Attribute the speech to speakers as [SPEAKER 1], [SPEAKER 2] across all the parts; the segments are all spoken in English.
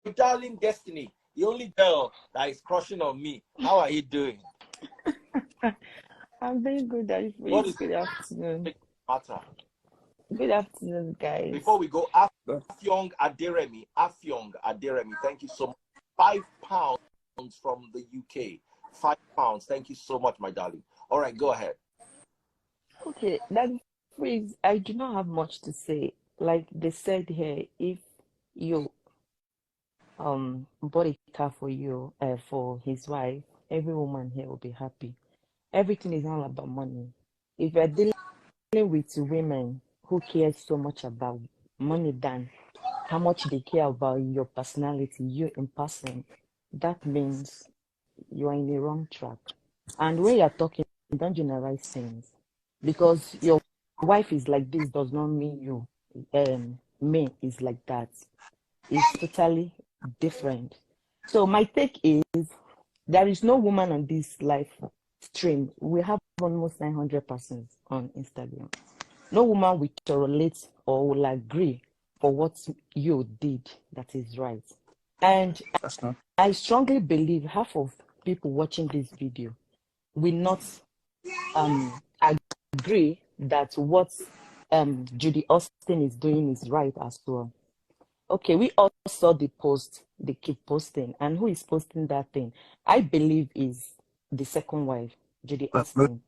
[SPEAKER 1] darling Destiny, the only girl that is crushing on me. How are you doing?
[SPEAKER 2] I'm very good at
[SPEAKER 1] What is
[SPEAKER 2] Good afternoon.
[SPEAKER 1] the matter?
[SPEAKER 2] Good afternoon, guys.
[SPEAKER 1] Before we go, Afyong Aderemi, thank you so much. £5 from the UK. £5. Thank you so much, my darling. All right, go ahead.
[SPEAKER 2] Okay, that phrase, I do not have much to say. Like they said here, if you bought a car for you, for his wife, every woman here will be happy. Everything is all about money. If you're dealing with women who care so much about money than how much they care about your personality, you in person, that means you are in the wrong track. And when you're talking, don't generalize things. Because your wife is like this does not mean you, me is like that. It's totally different. So my take is there is no woman on this live stream. We have almost 900% on Instagram. No woman will correlate or will agree for what you did that is right. And I strongly believe half of people watching this video will not agree that what Judy Austin is doing is right as well. Okay, we all saw the post they keep posting, and who is posting that thing? I believe is the second wife, Judy Austin.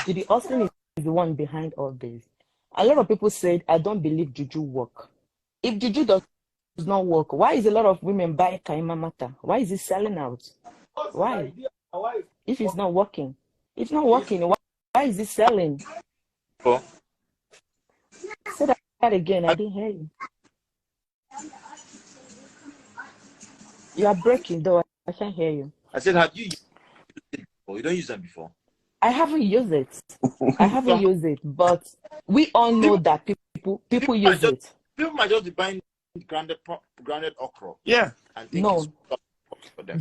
[SPEAKER 2] Judy Austin is the one behind all this. A lot of people said, I don't believe Juju work. If Juju does not work, why is a lot of women buying Kaima Mata? Why is it selling out? Why? If it's not working. It's not working. Why is it selling?
[SPEAKER 1] Oh.
[SPEAKER 2] Say that again. I didn't hear you. You are breaking, though. I can't hear you.
[SPEAKER 1] I said, have you used it before? You don't use them before?
[SPEAKER 2] I haven't used it. I haven't used it, but we all know that people use it.
[SPEAKER 1] People might just be buying grounded okra.
[SPEAKER 3] Yeah.
[SPEAKER 1] And think
[SPEAKER 2] No,
[SPEAKER 1] it's for them.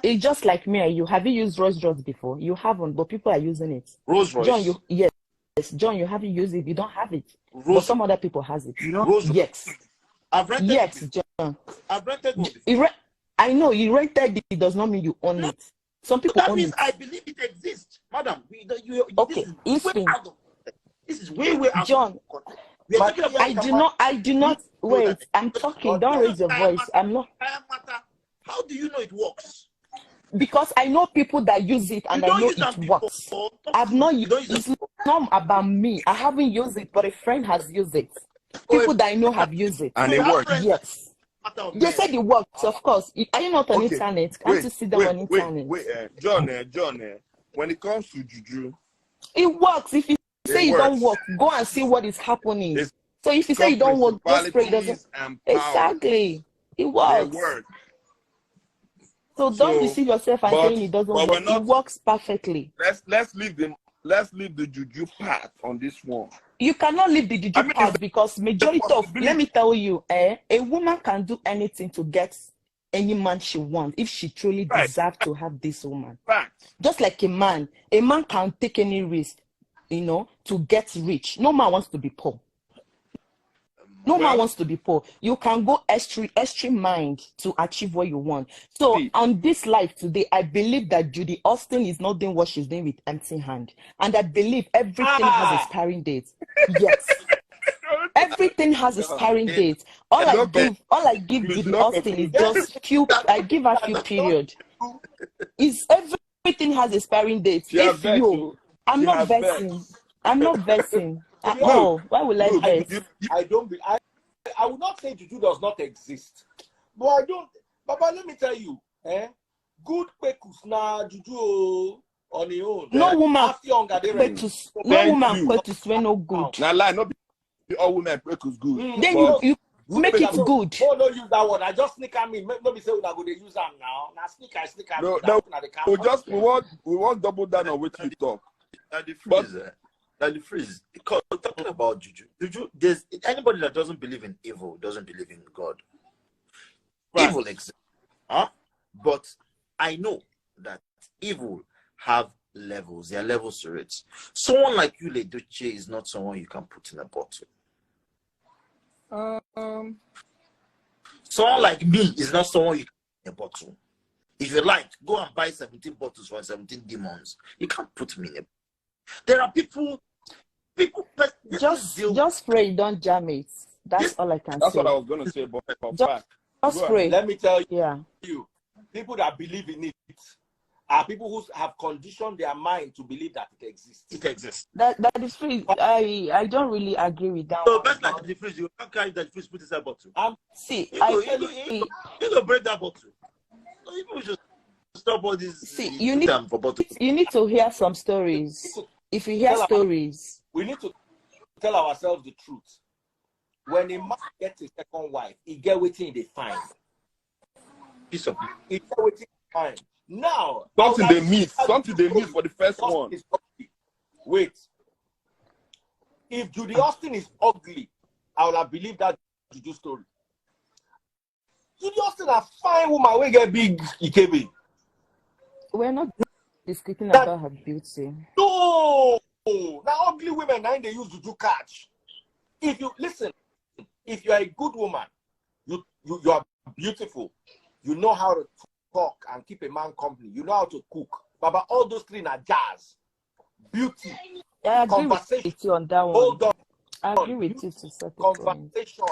[SPEAKER 2] it's just like me and you. Have you used Rolls Royce before? You haven't, but people are using it.
[SPEAKER 1] Rolls Royce.
[SPEAKER 2] John, yes, John, you haven't used it. You don't have it, but some other people has it.
[SPEAKER 3] You know?
[SPEAKER 1] Rolls Royce.
[SPEAKER 2] Yes.
[SPEAKER 1] I've rented
[SPEAKER 2] Yes,
[SPEAKER 1] it.
[SPEAKER 2] John.
[SPEAKER 1] I've rented one before.
[SPEAKER 2] I know you rented it. It does not mean you own it. Some people
[SPEAKER 1] that
[SPEAKER 2] own
[SPEAKER 1] means
[SPEAKER 2] it.
[SPEAKER 1] I believe it exists, madam.
[SPEAKER 2] Okay, listen.
[SPEAKER 1] This is way out.
[SPEAKER 2] John, I do not. Wait, I'm talking. Don't raise your voice. I'm not.
[SPEAKER 1] How do you know it works?
[SPEAKER 2] Because I know people that use it and I know it works. I've not used it. It's not about me. I haven't used it, but a friend has used it. People that I know have used it.
[SPEAKER 3] And it works.
[SPEAKER 2] Yes. They said it works, of course. Are you not on internet? Can't you see them on internet?
[SPEAKER 3] John, when it comes to Juju,
[SPEAKER 2] it works. If you say it don't work, go and see what is happening. So if you say it don't work, just pray it doesn't. Exactly. It works. So don't deceive yourself and saying it doesn't work. It works perfectly.
[SPEAKER 3] Let's leave the Juju part on this one.
[SPEAKER 2] You cannot leave the Juju part because majority of, let me tell you, a woman can do anything to get any man she wants if she truly deserves to have this woman. Just like a man can take any risk, to get rich. No man wants to be poor. No man wants to be poor. You can go extreme mind to achieve what you want. So on this life today, I believe that Judy Austin is not doing what she's doing with empty hand. And I believe everything has a expiring date. Yes. Everything has a expiring date. All I give Judy Austin is just I give her few period. Is everything has a expiring date. I'm not versing. Oh, why will I bet?
[SPEAKER 1] I would not say Juju does not exist. But I don't. Baba, let me tell you, good pekus na Juju on the own.
[SPEAKER 2] No woman pekus when no good.
[SPEAKER 3] Now lie, not all women pekus good.
[SPEAKER 2] Then you make it good.
[SPEAKER 1] Oh, don't use that one. I just sneak at me. Nobody say we're going to use them now. Now sneak at me.
[SPEAKER 3] No, we want double down on what you talk.
[SPEAKER 1] The freeze. Because talking about Juju, there's anybody that doesn't believe in evil doesn't believe in God. Evil exists, but I know that evil have levels. There are levels to it. Someone like you, Edochie, is not someone you can put in a bottle. Someone like me is not someone you can put in a bottle. If you like, go and buy 17 bottles for 17 demons. You can't put me in a. There are people.
[SPEAKER 2] Just pray, don't jam it. That's all I can say.
[SPEAKER 3] That's what I was going to say, but
[SPEAKER 2] just pray.
[SPEAKER 4] Let me tell
[SPEAKER 2] Yeah.
[SPEAKER 4] you, people that believe in it are people who have conditioned their mind to believe that it exists.
[SPEAKER 1] It exists.
[SPEAKER 2] That is free. I don't really agree with that.
[SPEAKER 1] So best like the freeze, you can't carry that freeze, put inside bottle.
[SPEAKER 2] See,
[SPEAKER 1] you go break that bottle. So people should stop all this.
[SPEAKER 2] See, you need to hear some stories. If you hear stories,
[SPEAKER 4] we need to tell ourselves the truth. When a man gets a second wife, he get waiting they find.
[SPEAKER 1] Piece of
[SPEAKER 4] he get waiting find. Now
[SPEAKER 3] something they miss for the first one.
[SPEAKER 4] Wait. If Judy Austin is ugly, I would have believed that Juju story. Judy Austin a fine woman, we get big Ikebe.
[SPEAKER 2] We're not discussing about her beauty.
[SPEAKER 4] No, now ugly women now they use Juju catch. If you listen, if you are a good woman, you are beautiful, you know how to talk and keep a man company, you know how to cook. But all those three are jazz. Beauty.
[SPEAKER 2] I agree with you on that one.
[SPEAKER 4] Hold on.
[SPEAKER 2] I agree with you to certain
[SPEAKER 4] conversation,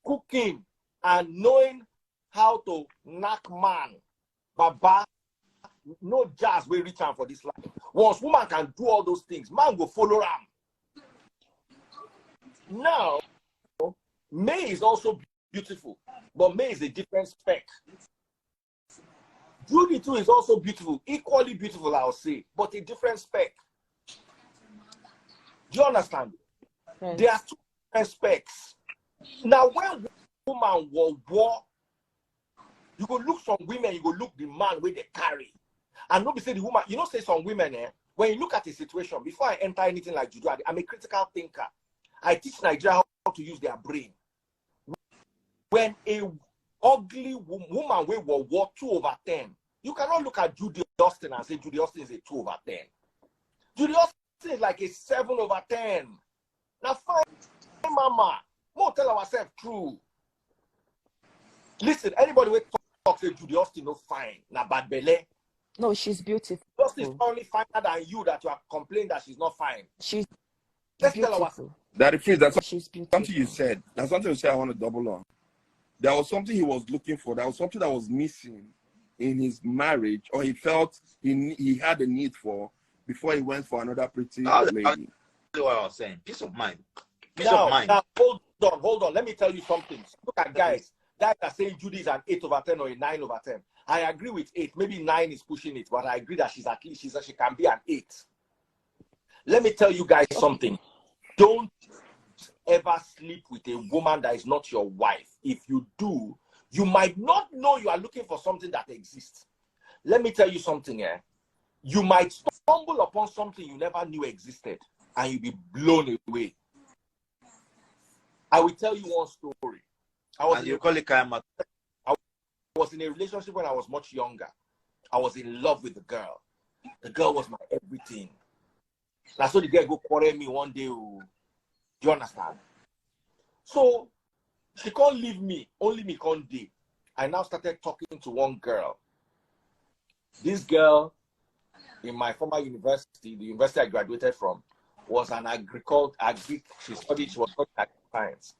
[SPEAKER 4] cooking, and knowing how to knock man. Baba, no jazz will reach out for this life. Once woman can do all those things, man will follow them. Now, May is also beautiful, but May is a different spec. Judy too is also beautiful, equally beautiful, I'll say, but a different spec. Do you understand? Yes. There are two different specs. Now, when woman will war, you go look some women, you go look the man where they carry. And nobody say the woman, you know, say some women, when you look at a situation, before I enter anything like Judy, I'm a critical thinker. I teach Nigeria how to use their brain. When a ugly woman will war 2/10, you cannot look at Judy Austin and say Judy Austin is a 2/10. Judy Austin is like a 7/10. Now, fine, mama, we'll tell ourselves true. Listen, anybody will talk say Judy Austin no fine, na bad belly.
[SPEAKER 2] No, she's beautiful.
[SPEAKER 4] Austin is only finer than you that you have complained that she's not fine.
[SPEAKER 2] She's
[SPEAKER 4] Let's
[SPEAKER 2] beautiful.
[SPEAKER 4] tell ourselves.
[SPEAKER 3] That freeze, that's
[SPEAKER 2] she's beautiful.
[SPEAKER 3] something you said. That's something you said I want to double on. There was something he was looking for. There was something that was missing in his marriage, or he felt he had a need for before he went for another pretty lady.
[SPEAKER 1] That's what I was saying. Peace of mind. Peace of mind.
[SPEAKER 4] Now, hold on. Let me tell you something. Look at guys that are saying Judy is an 8/10 or a 9/10. I agree with 8. Maybe 9 is pushing it, but I agree that she's at least she can be an 8. Let me tell you guys something. Don't ever sleep with a woman that is not your wife. If you do, you might not know you are looking for something that exists. Let me tell you something here. You might stumble upon something you never knew existed, and you'll be blown away. I will tell you one story. I was in a relationship when I was much younger. I was in love with the girl. The girl was my everything. That's so the girl go quarrel me one day. Do you understand? So she can't leave me, only me can't date. I now started talking to one girl. This girl in my former university, the university I graduated from, was an she was studying science.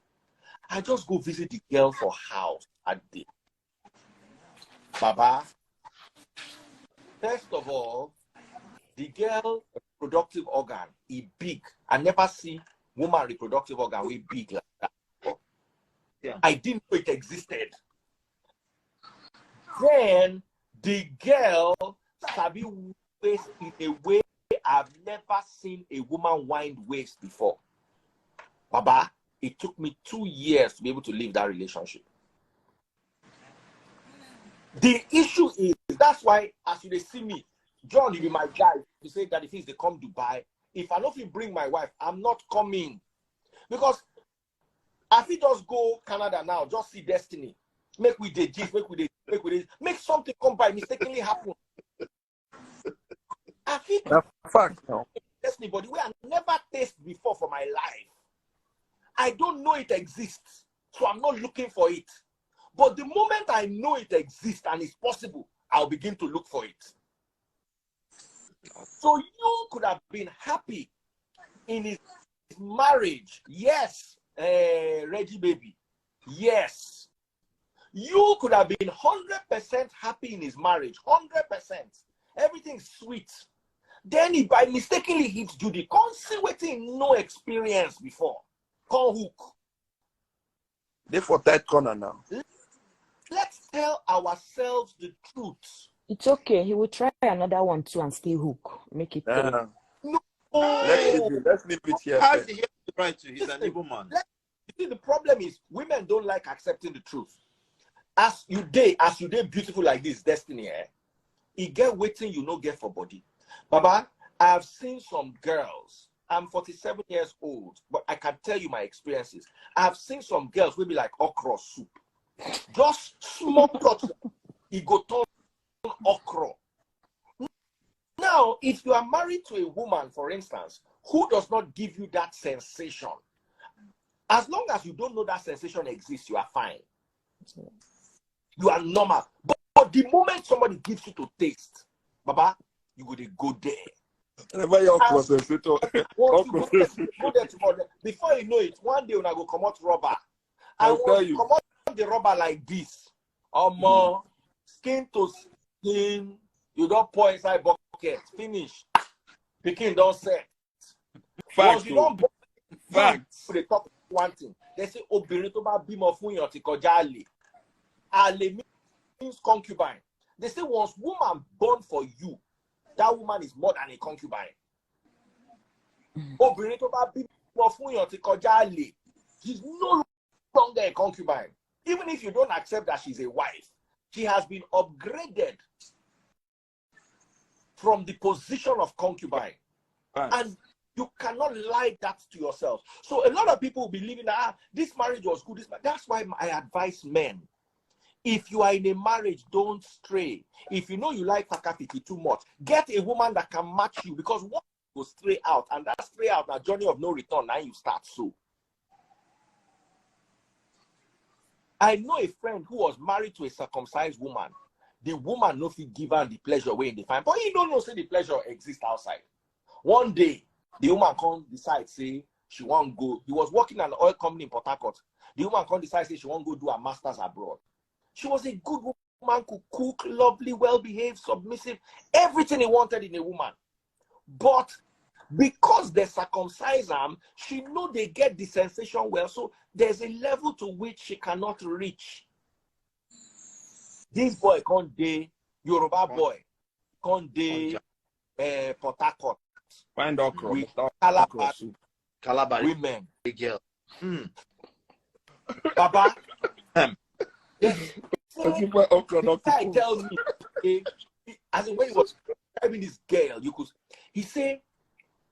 [SPEAKER 4] I just go visit the girl for house at day. Baba, first of all, the girl reproductive organ is big. I never see woman reproductive organ way big like that. Yeah. I didn't know it existed. Then the girl sabi waist in a way I've never seen a woman wind waist before. Baba, it took me 2 years to be able to leave that relationship. The issue is, that's why as you see me, John, you be my guy. You say that if they come Dubai, if I don't bring my wife, I'm not coming. Because if we just go Canada now, just see destiny. Make we the gist, make something come by mistakenly happen. I feel destiny, but the way I never tasted before for my life. I don't know it exists. So I'm not looking for it. But the moment I know it exists and it's possible, I'll begin to look for it. So you could have been happy in his marriage. Yes, Reggie baby. Yes. You could have been 100% happy in his marriage. 100%. Everything's sweet. Then he by mistakenly hits Judy. Can't see waiting, no experience before. Can't hook.
[SPEAKER 3] They for that corner now.
[SPEAKER 4] Let's tell ourselves the truth.
[SPEAKER 2] It's okay. He will try another one too and still hook. Make it clear.
[SPEAKER 4] No.
[SPEAKER 3] Let's leave it here.
[SPEAKER 1] Has he the right to? He's an evil man.
[SPEAKER 4] You see, the problem is women don't like accepting the truth. As you date beautiful like this, Destiny, he get waiting you no get for body. Baba, I've seen some girls. I'm 47 years old, but I can tell you my experiences. I've seen some girls will be like okra soup. Just small touch, he go turn okra. Now, if you are married to a woman, for instance, who does not give you that sensation, as long as you don't know that sensation exists, you are fine. You are normal. But the moment somebody gives you to taste, Baba, you go there.
[SPEAKER 3] Once you go
[SPEAKER 4] there tomorrow, before you know it, one day when I go come out rubber, I want to come out the rubber like this. Skin to skin, you don't pour inside bucket, finish. Picking don't set. Once you don't they talk one thing. They say, obìnrin tó bá bímọ fún yàn tí kọjá àlè. Àlè means concubine. They say once woman born for you, that woman is more than a concubine. Obìnrin tó bá bímọ fún yàn tí kọjá àlè, she's no longer a concubine. Even if you don't accept that she's a wife, she has been upgraded from the position of concubine. Right. And you cannot lie that to yourself. So a lot of people believe that this marriage was good. That's why I advise men. If you are in a marriage, don't stray. If you know you like Fakafiki too much, get a woman that can match you, because one will stray out, and that stray out, a journey of no return, now you start so. I know a friend who was married to a circumcised woman. The woman no fit give her the pleasure way in the fine, but he don't know say the pleasure exists outside. One day, the woman can't decide, say she won't go. He was working at an oil company in Port Harcourt. The woman can't decide, say she won't go do her master's abroad. She was a good woman, could cook, lovely, well-behaved, submissive, everything he wanted in a woman. But because they circumcise them, she know they get the sensation well. So there's a level to which she cannot reach. This boy can't date, Yoruba boy, can't date Port Harcourt.
[SPEAKER 3] Find okra.
[SPEAKER 4] With
[SPEAKER 1] Calabar
[SPEAKER 4] women.
[SPEAKER 1] Girl.
[SPEAKER 4] Baba.
[SPEAKER 3] Yes.
[SPEAKER 4] Guy tells me, as in when he was describing this girl, he said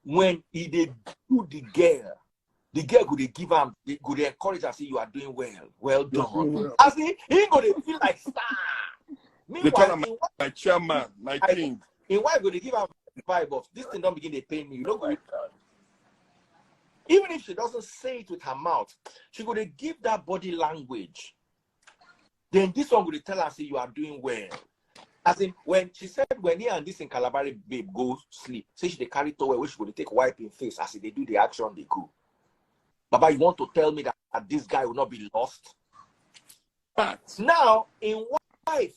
[SPEAKER 4] when he did do the girl could give him, could encourage her, say you are doing well, well done. As in, he ain't gonna feel like star.
[SPEAKER 3] They call him my chairman, my king.
[SPEAKER 4] In why go they give her vibe of this thing don't begin to pain me, you know? Even if she doesn't say it with her mouth, she go to give that body language. Then this one will tell her, say you are doing well. As in, when she said, when he and this in Calabari babe go sleep, say she they carry towel, which will take wiping face as they do the action they go. Baba, you want to tell me that this guy will not be lost? But now, in wife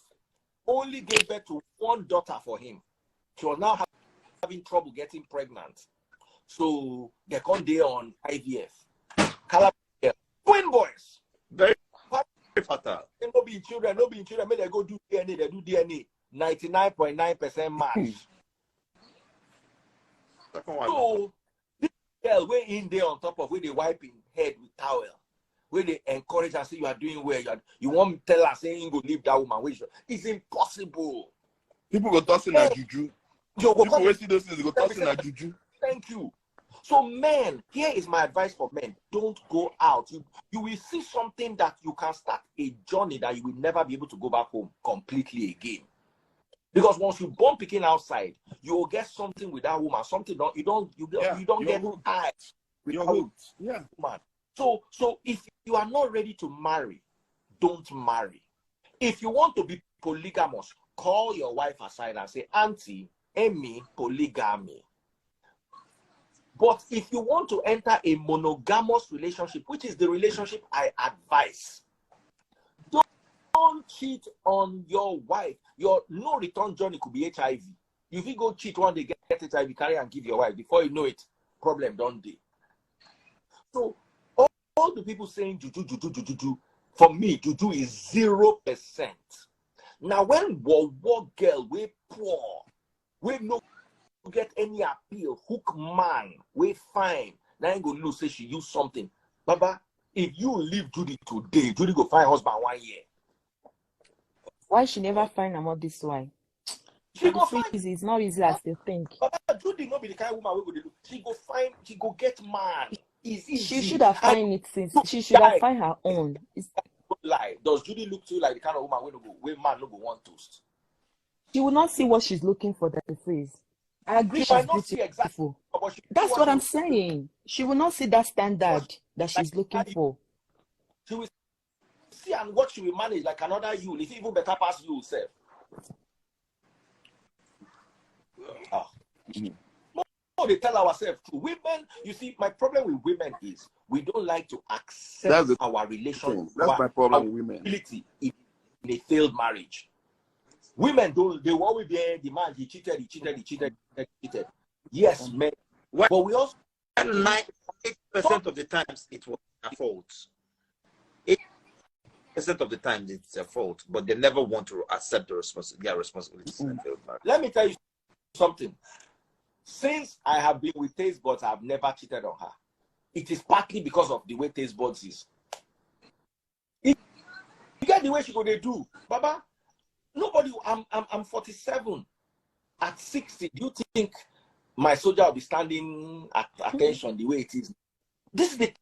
[SPEAKER 4] only gave birth to one daughter for him. She was now having trouble getting pregnant. So they come there on IVF. Calabari, twin boys.
[SPEAKER 1] Very fatal.
[SPEAKER 4] They no be children, May they go do DNA, they do DNA. 99.9% match. So this girl way in there on top of where they wiping head with towel, where they encourage her, say you are doing well. You want me to tell her saying you go leave that woman. It's impossible.
[SPEAKER 3] People go tossing at juju. People will see those things, go tossing at juju.
[SPEAKER 4] Thank you. So men, here is my advice for men. Don't go out. You will see something that you can start a journey that you will never be able to go back home completely again. Because once you born picking outside, you will get something with that woman. Something you don't get tired.
[SPEAKER 3] You're hooked. Yeah.
[SPEAKER 4] Woman. So if you are not ready to marry, don't marry. If you want to be polygamous, call your wife aside and say, Auntie, Amy, polygamy. But if you want to enter a monogamous relationship, which is the relationship I advise, don't cheat on your wife. Your no return journey could be HIV. If you go cheat one day, get HIV, carry and give your wife. Before you know it, problem don't do. So all the people saying juju, for me, juju is 0%. Now when war girl we poor, we no get any appeal, hook man, we fine. Now ain't gonna say she use something. Baba, if you leave Judy today, Judy go find husband 1 year.
[SPEAKER 2] Why she never find am all this why?
[SPEAKER 4] She go find.
[SPEAKER 2] It's not easy as they think.
[SPEAKER 4] Baba, Judy not be the kind of woman we go do. She go find. She go get man. It's easy.
[SPEAKER 2] She should have find it since. She should have find her own.
[SPEAKER 4] Don't lie. Does Judy look to you like the kind of woman we man no go want toast?
[SPEAKER 2] She will not see what she's looking for. That phrase. I agree.
[SPEAKER 4] She
[SPEAKER 2] She's
[SPEAKER 4] might not see
[SPEAKER 2] beautiful.
[SPEAKER 4] exactly.
[SPEAKER 2] That's what I'm saying. She will not see that standard that she's looking for.
[SPEAKER 4] She will see and what she will manage like another you. If even better pass you self. No, they tell ourselves too. Women, you see, my problem with women is we don't like to accept our relationship.
[SPEAKER 3] That's my problem with women.
[SPEAKER 4] In a failed marriage. Women don't, they will always be the man, he cheated. Yes, men. But we also
[SPEAKER 1] 98% of the times it was their fault. 8% of the times it's their fault, but they never want to accept their responsibilities in a failed marriage.
[SPEAKER 4] Let me tell you something. Since I have been with Taste Buds, I've never cheated on her. It is partly because of the way Taste Buds is. You get the way she go they do, Baba. Nobody. I'm 47. At 60, do you think my soldier will be standing at attention the way it is? This is the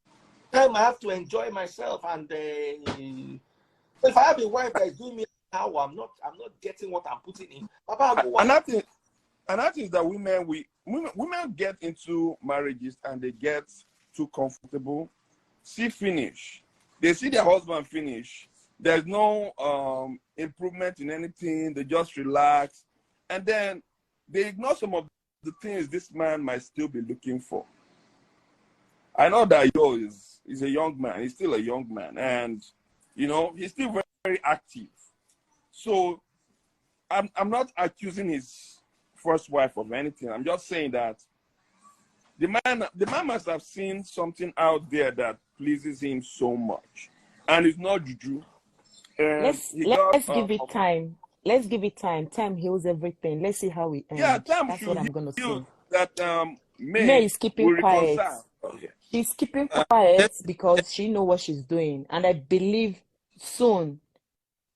[SPEAKER 4] time I have to enjoy myself, and if I have a wife that is doing me how I'm not getting what I'm putting in. Baba,
[SPEAKER 3] Another thing is that women get into marriages and they get too comfortable. See finish. They see their husband finish. There's no improvement in anything. They just relax. And then they ignore some of the things this man might still be looking for. I know that is a young man. He's still a young man. And, he's still very, very active. So I'm not accusing his first wife of anything. I'm just saying that the man must have seen something out there that pleases him so much, and it's not juju.
[SPEAKER 2] Let's give it time. Let's give it time. Time heals everything. Let's see how we end.
[SPEAKER 3] Yeah, time
[SPEAKER 2] That's
[SPEAKER 3] should
[SPEAKER 2] what I'm gonna say.
[SPEAKER 3] That
[SPEAKER 2] May is keeping quiet.
[SPEAKER 3] Okay.
[SPEAKER 2] She's keeping quiet because she knows what she's doing, and I believe soon.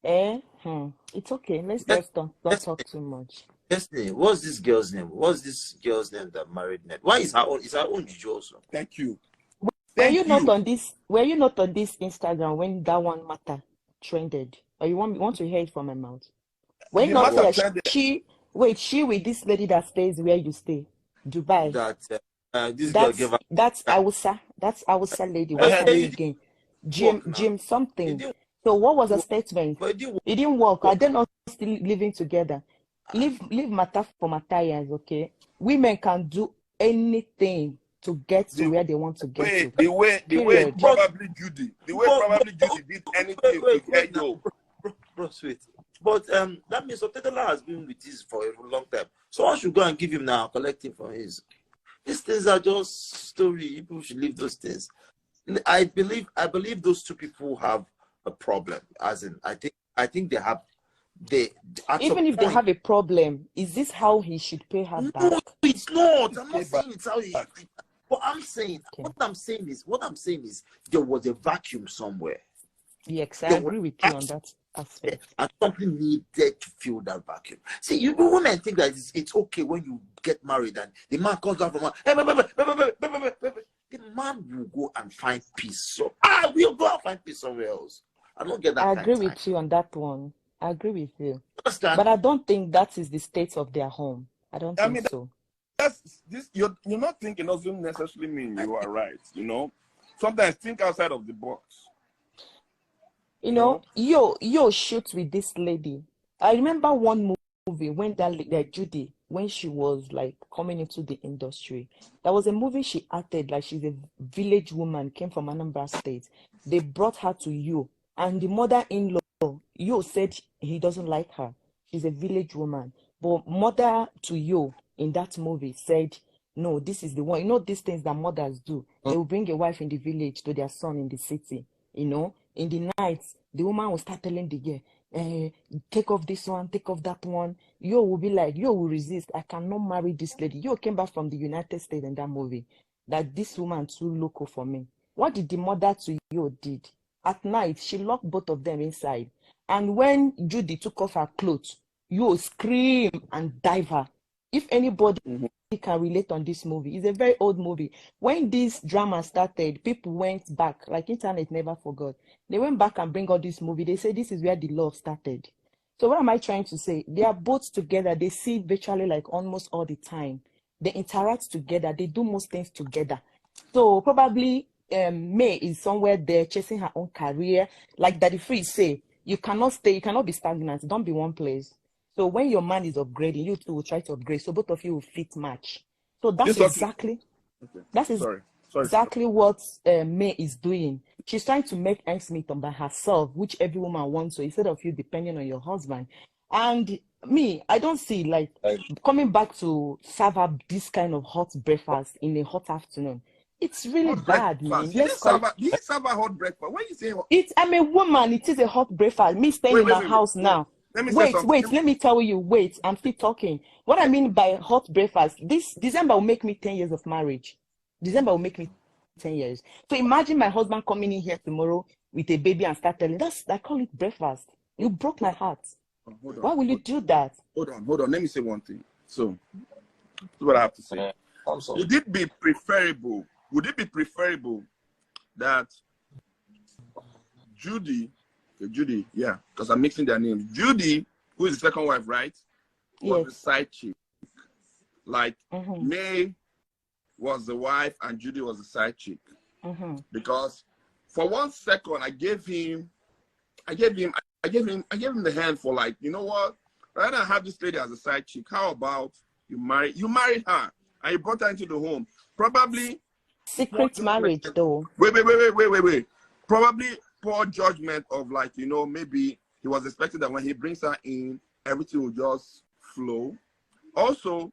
[SPEAKER 2] It's okay. Let's just don't talk too much.
[SPEAKER 1] Destiny, what's this girl's name? What's this girl's name that married Ned? Why is her own? Is her own juju also?
[SPEAKER 3] Thank you.
[SPEAKER 2] Were you not on this Instagram when that one matter trended? Or you want to hear it from my mouth? When you not say she with this lady that stays where you stay, Dubai.
[SPEAKER 1] This girl gave her.
[SPEAKER 2] That's Awusa lady. What's her name again? Jim something. So what was the statement? It didn't work. Are they not still living together? Leave matter for matters, okay? Women can do anything to get to where they want to get to.
[SPEAKER 3] The way probably Judy did anything to get you.
[SPEAKER 1] Bro, sweet. But that means Otedola has been with this for a long time. So I should go and give him now, collect him from his. These things are just story. People should leave those things. I believe those two people have a problem. As in, I think they have.
[SPEAKER 2] Even if they have a problem, is this how he should pay her back?
[SPEAKER 1] No, it's not. I'm not saying it's how he should. What I'm saying is there was a vacuum somewhere.
[SPEAKER 2] Yes, I agree with you on that aspect.
[SPEAKER 1] And something needed to fill that vacuum. See, you women think that it's okay when you get married and the man comes out from her. The man will go and find peace. So we'll go and find peace somewhere else. I don't get that.
[SPEAKER 2] I agree with you on that one. I agree with you.
[SPEAKER 1] Understand?
[SPEAKER 2] But I don't think that is the state of their home. I don't think so.
[SPEAKER 3] You're not thinking doesn't necessarily mean you are right. sometimes think outside of the box.
[SPEAKER 2] You know, yo shoot with this lady. I remember one movie when that Judy, when she was like coming into the industry, there was a movie she acted like she's a village woman, came from Anambra State. They brought her to you, and the mother-in-law, yo said he doesn't like her. She's a village woman. But mother to you in that movie said, no, this is the one. You know, these things that mothers do. They will bring a wife in the village to their son in the city. You know, in the night, the woman will start telling the girl, take off this one, take off that one. You will be like, you will resist. I cannot marry this lady. You came back from the United States in that movie. That this woman too local for me. What did the mother to you did? At night, she locked both of them inside. And when Judy took off her clothes, you scream and dive her. If anybody can relate on this movie, it's a very old movie. When this drama started, people went back, like internet never forgot. They went back and bring out this movie. They say this is where the love started. So what am I trying to say? They are both together. They see virtually like almost all the time. They interact together. They do most things together. So probably May is somewhere there chasing her own career. Like Daddy Free say, you cannot stay, you cannot be stagnant. Don't be one place. So when your man is upgrading, you two will try to upgrade. So both of you will fit match. So that's exactly exactly what May is doing. She's trying to make ends meet by herself, which every woman wants. So instead of you depending on your husband. And me, I don't see like coming back to serve up this kind of hot breakfast in a hot afternoon. It's really bad, man.
[SPEAKER 3] He didn't serve a hot breakfast. When you say hot,
[SPEAKER 2] I'm a woman. It is a hot breakfast. Me staying in my house now. Wait, let me tell you. Wait, I'm still talking. What I mean by hot breakfast, this December will make me 10 years of marriage. December will make me 10 years. So imagine my husband coming in here tomorrow with a baby and start telling, I call it breakfast. You broke my heart. Why will you do that?
[SPEAKER 3] Hold on. Let me say one thing. So, that's what I have to say. Would it be preferable that Judy, yeah, because I'm mixing their names. Judy, who is the second wife, right? Was the side chick. Like May was the wife and Judy was the side chick. Because for 1 second I gave him the hand for like, you know what? Rather than have this lady as a side chick, how about you married her and you brought her into the home? Probably
[SPEAKER 2] secret marriage though.
[SPEAKER 3] Wait. Probably poor judgment of like, you know, maybe he was expecting that when he brings her in, everything will just flow. Also,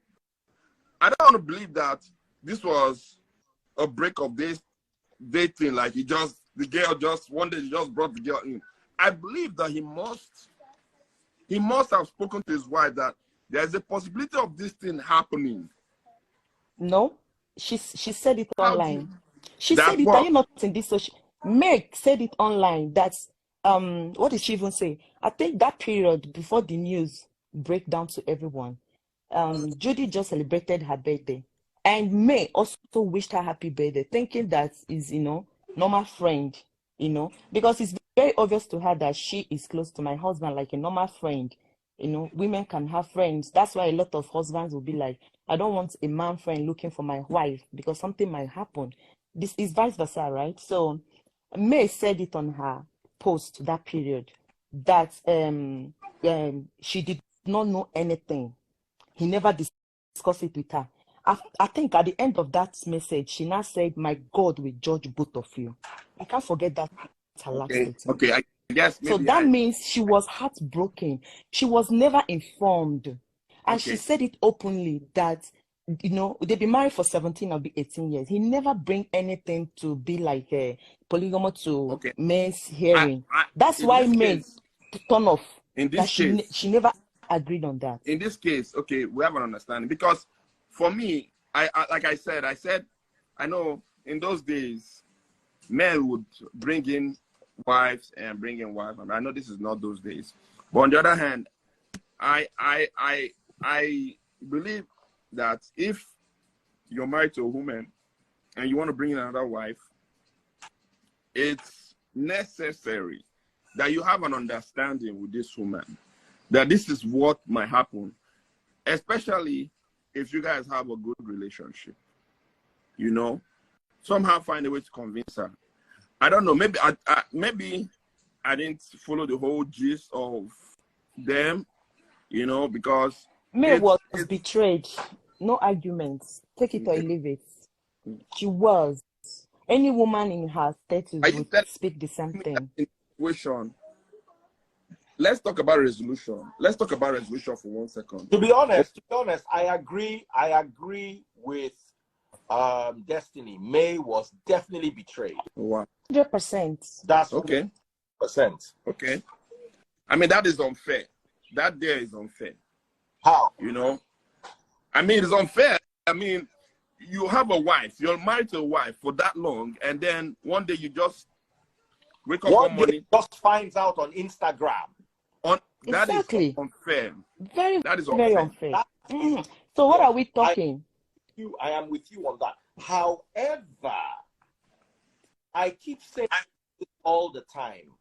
[SPEAKER 3] I don't want to believe that this was a break of this dating, like the girl just one day he just brought the girl in. I believe that he must have spoken to his wife that there's a possibility of this thing happening.
[SPEAKER 2] No, she said it online. She said it. Are you not in this social? Meg said it online. That's what did she even say? I think that period before the news break down to everyone, Judy just celebrated her birthday, and May also wished her happy birthday, thinking that is, you know, normal friend, you know, because it's very obvious to her that she is close to my husband like a normal friend. You know, women can have friends. That's why a lot of husbands will be like, I don't want a man friend looking for my wife because something might happen. This is vice versa, right? So May said it on her post that period that she did not know anything. He never discussed it with her. I think at the end of that message, she now said, my God will judge both of you. I can't forget that. Her last statement.
[SPEAKER 3] Okay, I guess maybe
[SPEAKER 2] so that means she was heartbroken. She was never informed. And she said it openly that, you know, they've been married for 17 or 18 years. He never bring anything to be like a polygamy to May's hearing. That's why May turn off.
[SPEAKER 3] In this case,
[SPEAKER 2] she never agreed on that.
[SPEAKER 3] In this case, okay, we have an understanding. Because for me, I like I said, I know in those days, men would bring in wives and bring in wives. I know this is not those days. But on the other hand, I believe that if you're married to a woman and you want to bring in another wife, it's necessary that you have an understanding with this woman that this is what might happen, especially if you guys have a good relationship. You know, somehow find a way to convince her. I don't know. Maybe I didn't follow the whole gist of them, you know, because
[SPEAKER 2] May was betrayed. No arguments. Take it or leave it. She was. Any woman in her 30s would speak the same thing.
[SPEAKER 3] Let's talk about resolution. Let's talk about resolution for 1 second.
[SPEAKER 4] To be honest, I agree with Destiny. May was definitely betrayed.
[SPEAKER 3] Wow.
[SPEAKER 2] 100%.
[SPEAKER 4] That's
[SPEAKER 3] okay.
[SPEAKER 4] 100%.
[SPEAKER 3] Okay. I mean, that is unfair. That there is unfair.
[SPEAKER 4] How?
[SPEAKER 3] You know? I mean, it's unfair. I mean, you have a wife. You're married to a wife for that long, and then one day you just wake up one morning.
[SPEAKER 4] Just finds out on Instagram.
[SPEAKER 3] That
[SPEAKER 2] exactly.
[SPEAKER 3] is unfair.
[SPEAKER 2] That is very unfair. So what are we talking?
[SPEAKER 4] I am with you on that. However, I keep saying it all the time.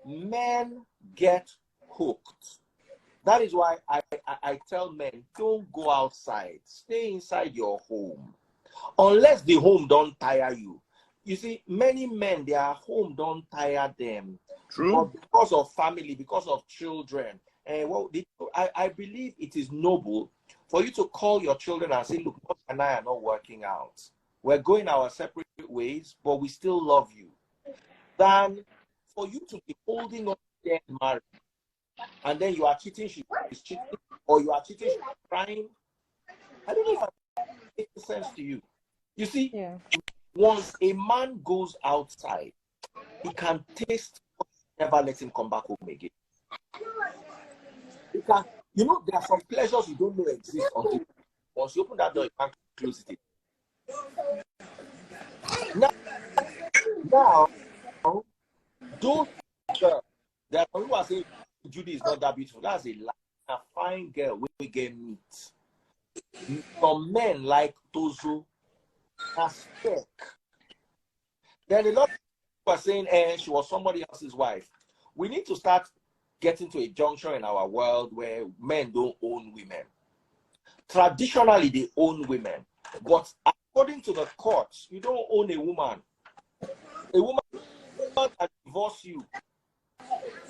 [SPEAKER 4] Men get hooked. That is why I tell men, don't go outside. Stay inside your home. Unless the home don't tire you. You see, many men, their home don't tire them.
[SPEAKER 3] True.
[SPEAKER 4] But because of family, because of children. I believe it is noble for you to call your children and say, look, Mom and I are not working out. We're going our separate ways, but we still love you. Than for you to be holding on to their marriage. And then you are cheating, she's cheating, or you are cheating, she's crying. I don't know if that makes sense to you. You see, once a man goes outside, he can taste, never let him come back home again. He can, you know, there are some pleasures you don't know exist until once you open that door, you can't close it. Now, don't there are some who are saying Judy is not that beautiful. That's a lie. A fine girl we get meet. Some men like Tozo as fake. Then a lot of people are saying, she was somebody else's wife. We need to start getting to a juncture in our world where men don't own women. Traditionally, they own women. But according to the courts, you don't own a woman. A woman can divorce you.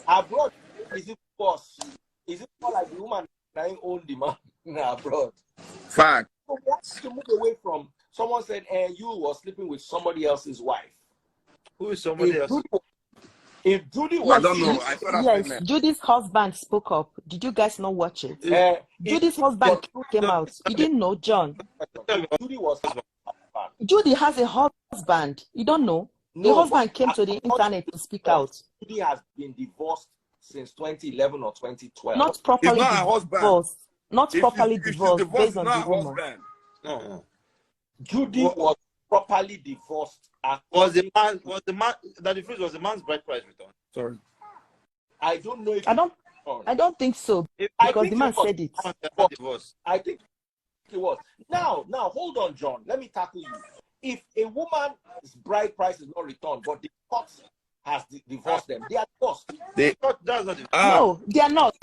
[SPEAKER 4] Abroad, is it boss? Is it more like the woman that own the man abroad?
[SPEAKER 3] Fact.
[SPEAKER 4] So we have to move away from someone said, you were sleeping with somebody else's wife.
[SPEAKER 1] Who is somebody else?
[SPEAKER 4] If Judy was,
[SPEAKER 3] I don't know. I saw that
[SPEAKER 2] yes, Judy's husband spoke up. Did you guys not watch it? Judy's husband came out. You didn't know, John.
[SPEAKER 4] Judy was.
[SPEAKER 2] Judy has a husband. You don't know. The husband came to the internet to speak out.
[SPEAKER 4] Judy has been divorced since 2011 or 2012.
[SPEAKER 2] Not properly divorced. Not properly
[SPEAKER 3] divorced
[SPEAKER 2] based on the rumor.
[SPEAKER 1] No.
[SPEAKER 4] Judy was properly divorced.
[SPEAKER 1] Was the man that the phrase was the man's bride price return? Sorry.
[SPEAKER 4] I don't know if
[SPEAKER 2] I don't think so. Because the man said it.
[SPEAKER 4] I think it was. Now, hold on, John. Let me tackle you. If a woman's bride price is not returned, but the court has divorced them, they are divorced.
[SPEAKER 2] No, they are not.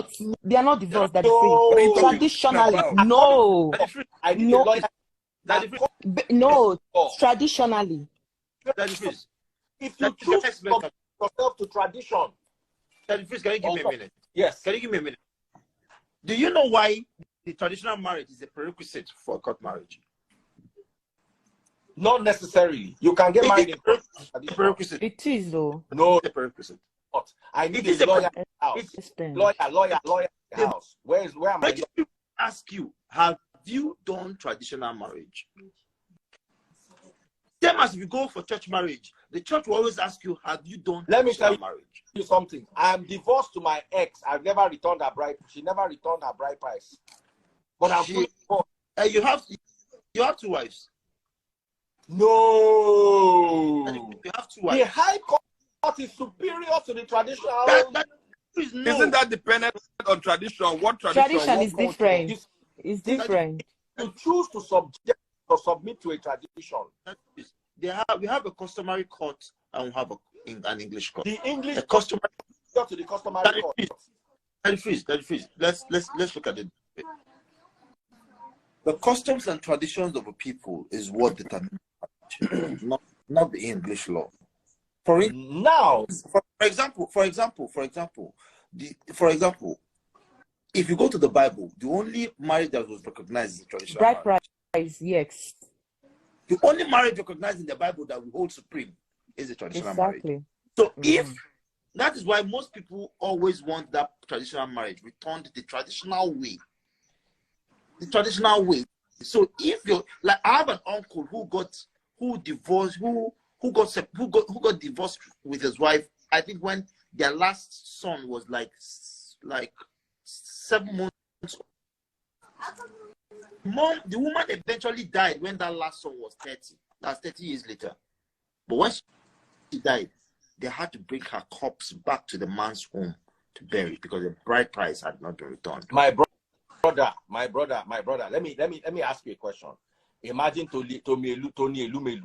[SPEAKER 2] They are not divorced. They're free. Traditionally, no.
[SPEAKER 4] I need a lawyer.
[SPEAKER 2] No, traditionally.
[SPEAKER 4] If you choose yourself to tradition.
[SPEAKER 1] Can you give me a minute?
[SPEAKER 4] Yes.
[SPEAKER 1] Can you give me a minute? Do you know why the traditional marriage is a prerequisite for a court marriage?
[SPEAKER 4] Not necessarily. You can get married in
[SPEAKER 1] prerequisite.
[SPEAKER 2] It is though.
[SPEAKER 4] No,
[SPEAKER 1] it's a prerequisite.
[SPEAKER 4] I need a lawyer in the house. Lawyer in the house. Where am I?
[SPEAKER 1] Ask you, have you done traditional marriage? Same as if you go for church marriage, the church will always ask you, have you done traditional marriage?
[SPEAKER 4] You something. I am divorced to my ex. I've never returned her bride. She never returned her bride price. But I'm
[SPEAKER 1] you have two wives.
[SPEAKER 4] No.
[SPEAKER 1] You have two wives.
[SPEAKER 4] The high court is superior to the traditional.
[SPEAKER 3] Isn't that dependent on tradition? What
[SPEAKER 2] tradition is different. It's different.
[SPEAKER 4] You choose to submit to a tradition.
[SPEAKER 1] We have a customary court and we have an English court.
[SPEAKER 4] The English
[SPEAKER 1] customary
[SPEAKER 4] to the customary court.
[SPEAKER 1] Let's look at it. The customs and traditions of a people is what determines not the English law. For example, if you go to the Bible, the only marriage that was recognized is the traditional
[SPEAKER 2] Bride
[SPEAKER 1] marriage.
[SPEAKER 2] price, yes.
[SPEAKER 1] The only marriage recognized in the Bible that we hold supreme is the traditional marriage. So if that is why most people always want that traditional marriage returned the traditional way. The traditional way. So if you're like, I have an uncle who got divorced with his wife. I think when their last son was like 7 months. The woman eventually died when that last son was 30. That's 30 years later. But when she died, they had to bring her corpse back to the man's home to bury it because the bride price had not been returned.
[SPEAKER 4] My brother. Let me ask you a question. Imagine Tony Elumelu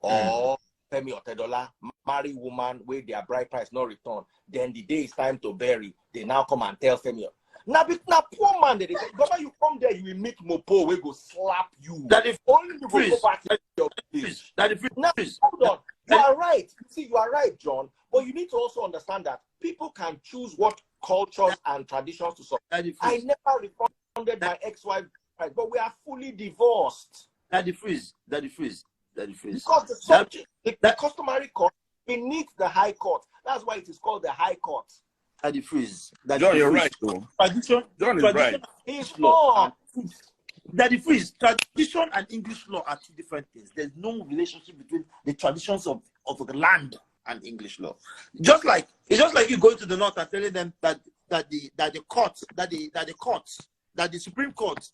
[SPEAKER 4] or Femi Otedola marry woman where their bride price not returned. Then the day it's time to bury, they now come and tell Femi. Now poor man, they say, "Brother, you come there, you will meet Mopo, we go slap you."
[SPEAKER 1] That is
[SPEAKER 4] only you go back to your place. Now, hold on. You are right. See, you are right, John. But you need to also understand that people can choose what cultures and traditions to support. I never refunded my ex-wife, but we are fully divorced.
[SPEAKER 1] Daddy freeze.
[SPEAKER 4] Because the subject, the customary court beneath the high court. That's why it is called the high court.
[SPEAKER 1] Daddy freeze.
[SPEAKER 3] John, you're right, though. John is right.
[SPEAKER 4] He's wrong.
[SPEAKER 1] Daddy freeze. Tradition and English law are two different things. There's no relationship between the traditions of the land and English law. It's just like you going to the north and telling them that the Supreme Court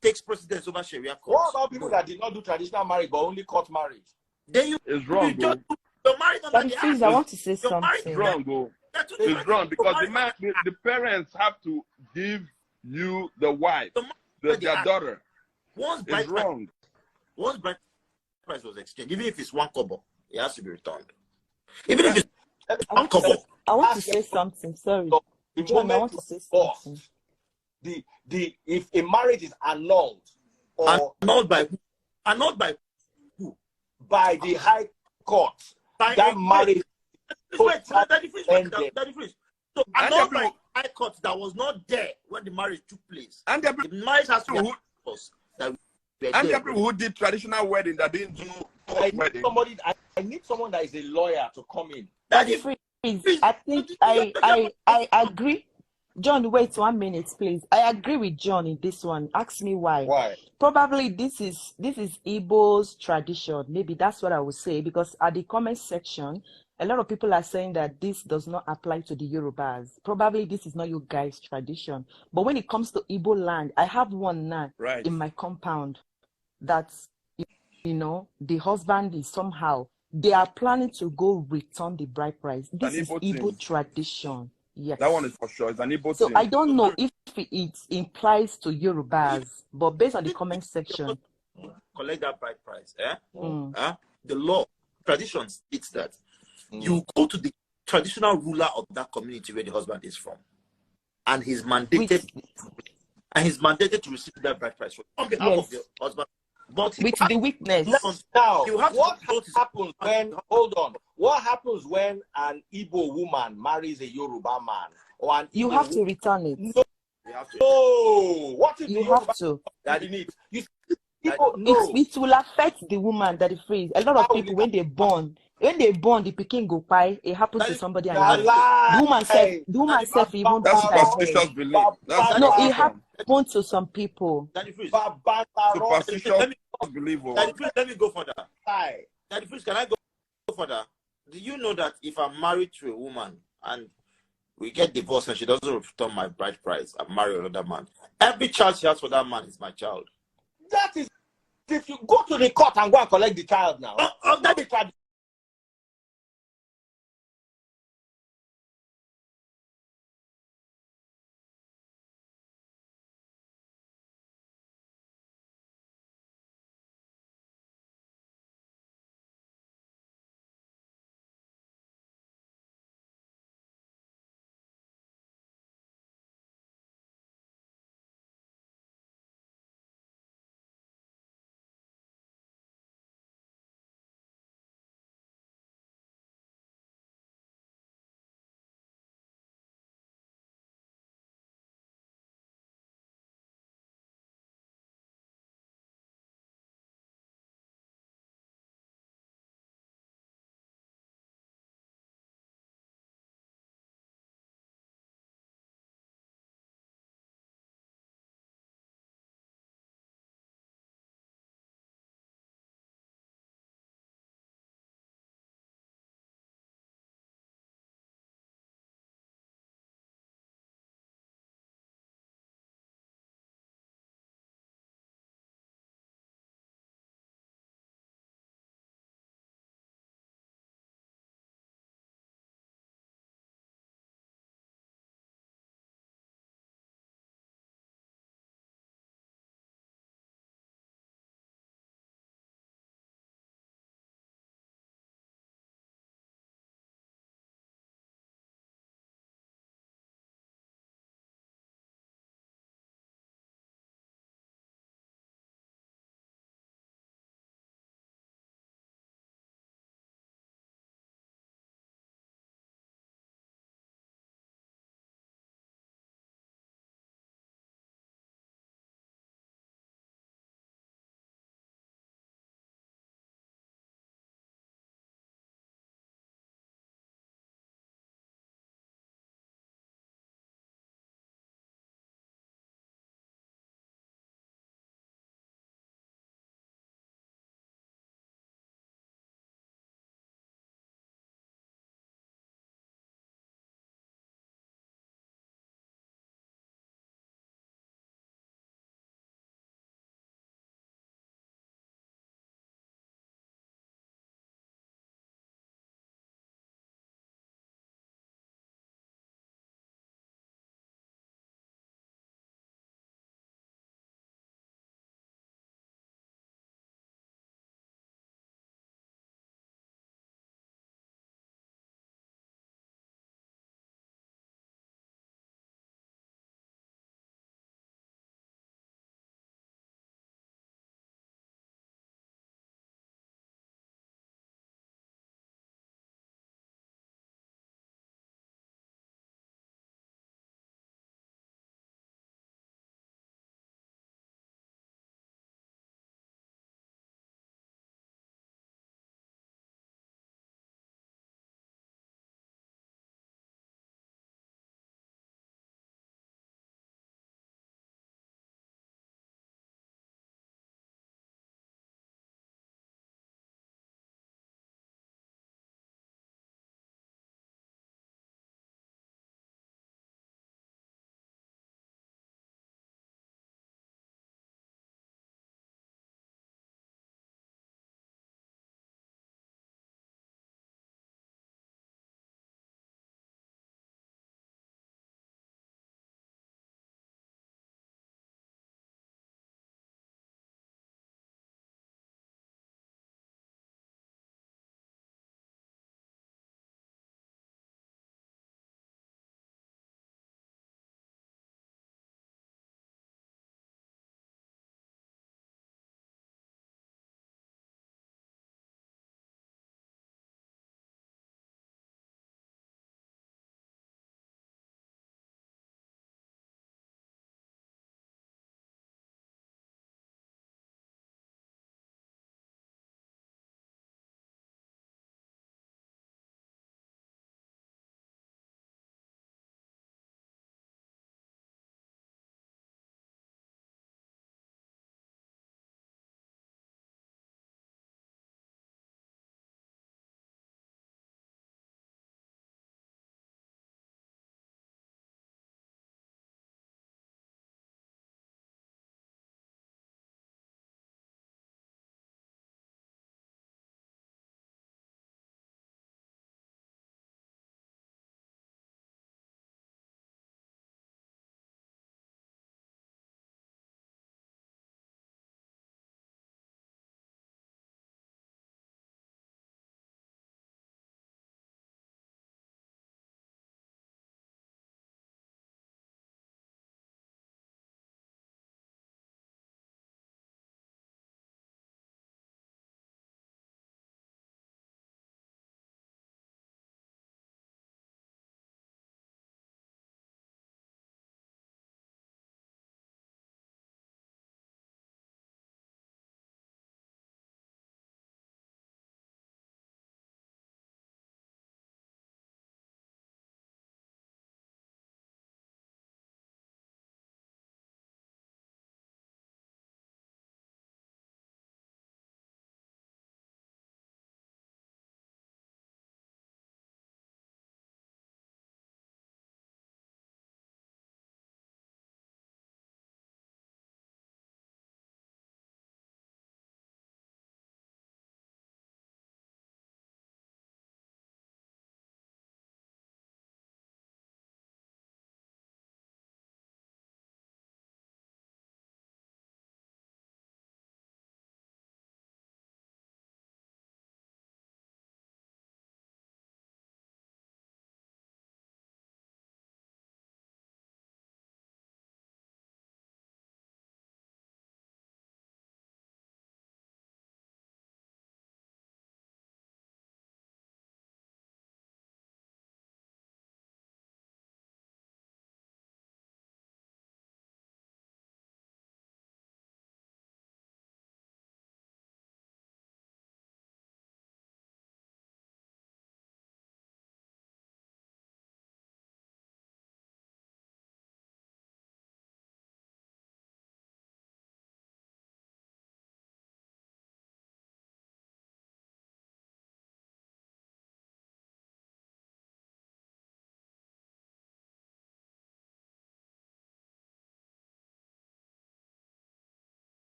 [SPEAKER 1] takes precedence over Sharia courts.
[SPEAKER 4] What about people that did not do traditional marriage but only court marriage?
[SPEAKER 1] Then
[SPEAKER 3] it's wrong, bro.
[SPEAKER 1] You're married under the
[SPEAKER 2] act. I want to say something.
[SPEAKER 3] It's wrong, bro. It's wrong because the parents have to give you the wife, their daughter. It's wrong.
[SPEAKER 1] Once bride price was exchanged, even if it's 1 kobo, it has to be returned. Even if it's 1 kobo.
[SPEAKER 2] I want to say something. Sorry, John. I want to say something.
[SPEAKER 4] If a marriage is annulled or
[SPEAKER 1] annulled by who?
[SPEAKER 4] By the high court, that marriage.
[SPEAKER 1] Daddy freeze. So annulled by high court that was not there when the marriage took place.
[SPEAKER 3] And
[SPEAKER 1] the marriage has to be
[SPEAKER 3] and the people who did traditional wedding that didn't do wedding.
[SPEAKER 4] I need someone that is a lawyer to come in.
[SPEAKER 2] Daddy freeze. I think I agree. John, wait 1 minute, please. I agree with John in this one. Ask me why.
[SPEAKER 4] Why?
[SPEAKER 2] Probably this is Igbo's tradition. Maybe that's what I would say, because at the comment section, a lot of people are saying that this does not apply to the Yorubas. Probably this is not your guys' tradition. But when it comes to Igbo land, I have one now in my compound that's, the husband is somehow, they are planning to go return the bride price. This is Igbo tradition. Yes.
[SPEAKER 3] That one is for sure. It's an Igbo
[SPEAKER 2] thing. I don't know if it implies to Yorubas, but based on the comment section.
[SPEAKER 1] Collect that bride price. The law, tradition states that you go to the traditional ruler of that community where the husband is from, and he's mandated to receive that bride price on behalf of the husband. But
[SPEAKER 2] with the witness.
[SPEAKER 4] Now, what happens when? Hold on. What happens when an Igbo woman marries a Yoruba man? Or an
[SPEAKER 2] you have to return it.
[SPEAKER 4] No. You have to. No. What if
[SPEAKER 2] you have to?
[SPEAKER 4] That you need.
[SPEAKER 2] It will affect the woman that is free. A lot of people when they born, the pikin go by. It happens to somebody. And the woman self even.
[SPEAKER 3] That's superstitious belief.
[SPEAKER 2] No, it happens to some people.
[SPEAKER 3] Superstitious belief.
[SPEAKER 1] Let me go for that. Daddy Freeze, can I go for that? Do you know that if I'm married to a woman and we get divorced and she doesn't return my bride price, I marry another man, every child she has for that man is my child?
[SPEAKER 4] That is, if you go to the court and go and collect the child now.
[SPEAKER 1] That is tradition.